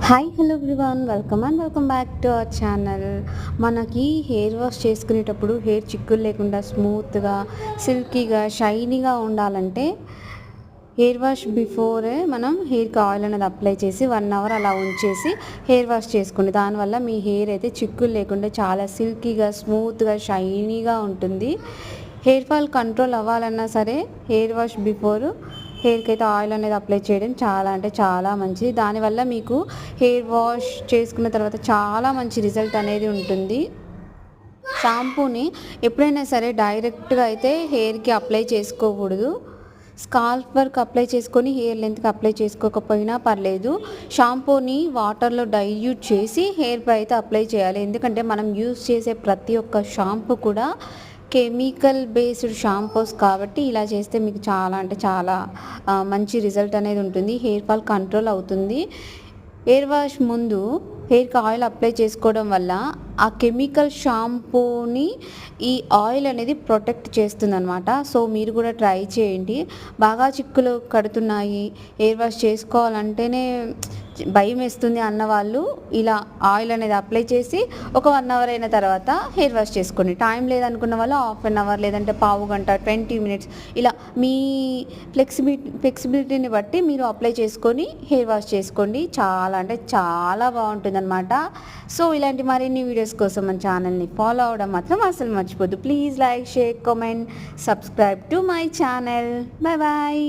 Hi hello everyone, welcome back to our channel. మనకి hair wash చేసుకునేటప్పుడు hair చిక్కులు లేకుండా స్మూత్గా, సిల్కీగా, షైనీగా ఉండాలంటే హెయిర్ వాష్ బిఫోరే మనం హెయిర్కి ఆయిల్ అనేది అప్లై చేసి 1 అవర్ అలా ఉంచేసి హెయిర్ వాష్ చేసుకోండి. దానివల్ల మీ హెయిర్ అయితే చిక్కులు లేకుండా చాలా సిల్కీగా, స్మూత్గా, షైనీగా ఉంటుంది. హెయిర్ ఫాల్ కంట్రోల్ అవ్వాలన్నా సరే హెయిర్ వాష్ బిఫోర్ హెయిర్కి అయితే ఆయిల్ అనేది అప్లై చేయడం చాలా అంటే చాలా మంచిది. దానివల్ల మీకు హెయిర్ వాష్ చేసుకున్న తర్వాత చాలా మంచి రిజల్ట్ అనేది ఉంటుంది. షాంపూని ఎప్పుడైనా సరే డైరెక్ట్గా అయితే హెయిర్కి అప్లై చేసుకోకూడదు. స్కాల్ప్ వరకు అప్లై చేసుకొని హెయిర్ లెంత్కి అప్లై చేసుకోకపోయినా పర్లేదు. షాంపూని వాటర్లో డైల్యూట్ చేసి హెయిర్పై అయితే అప్లై చేయాలి. ఎందుకంటే మనం యూస్ చేసే ప్రతి ఒక్క షాంపూ కూడా కెమికల్ బేస్డ్ షాంపూస్ కాబట్టి ఇలా చేస్తే మీకు చాలా అంటే చాలా మంచి రిజల్ట్ అనేది ఉంటుంది. హెయిర్ ఫాల్ కంట్రోల్ అవుతుంది. హెయిర్ వాష్ ముందు హెయిర్కి ఆయిల్ అప్లై చేసుకోవడం వల్ల ఆ కెమికల్ షాంపూని ఈ ఆయిల్ అనేది ప్రొటెక్ట్ చేస్తుందన్నమాట. సో మీరు కూడా ట్రై చేయండి. బాగా చిక్కులు కడుతున్నాయి, హెయిర్ వాష్ చేసుకోవాలంటేనే భయం వేస్తుంది అన్నవాళ్ళు ఇలా ఆయిల్ అనేది అప్లై చేసి ఒక 1 అవర్ అయిన తర్వాత హెయిర్ వాష్ చేసుకోండి. టైం లేదనుకున్న వాళ్ళు హాఫ్ అన్ అవర్ లేదంటే పావు గంట, 20 మినిట్స్ ఇలా మీ ఫ్లెక్సిబిలిటీని బట్టి మీరు అప్లై చేసుకొని హెయిర్ వాష్ చేసుకోండి. చాలా అంటే చాలా బాగుంటుందన్నమాట. సో ఇలాంటి మరిన్ని వీడియోస్ కోసం మన ఛానల్ని ఫాలో అవ్వడం మాత్రం అసలు మర్చిపోద్దు. Please like, share, comment, subscribe to my channel. Bye bye.